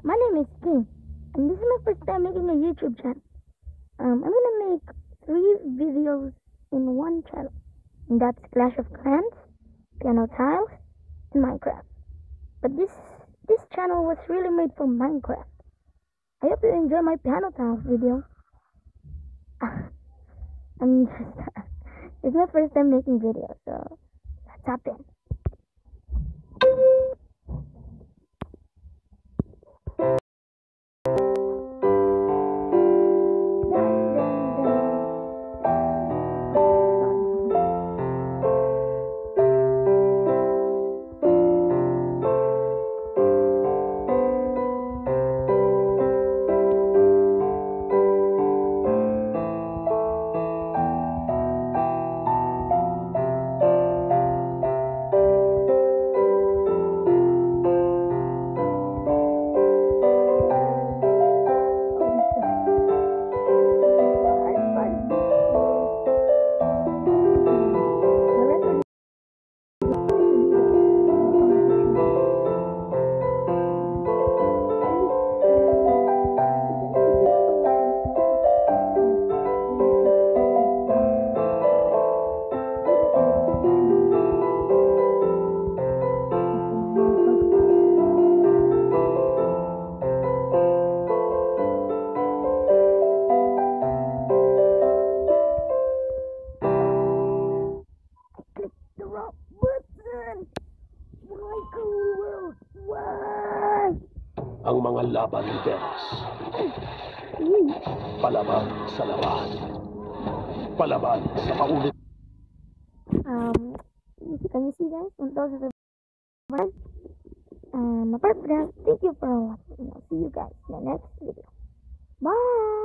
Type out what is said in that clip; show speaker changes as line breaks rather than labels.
My name is King, and this is my first time making a YouTube channel. I'm gonna make 3 videos in one channel, and that's Clash of Clans, Piano Tiles, and Minecraft. But this channel was really made for Minecraft. I hope you enjoy my Piano Tiles video. I'm just it's my first time making videos, so let's hop in. The wrong button! Why cool? Why?
Ang mga laban ni Veros. Palaban sa laban. Palaban sa paulit.
Can you see guys? And those are the words. Apart from that, thank you for watching. I'll see you guys in the next video. Bye!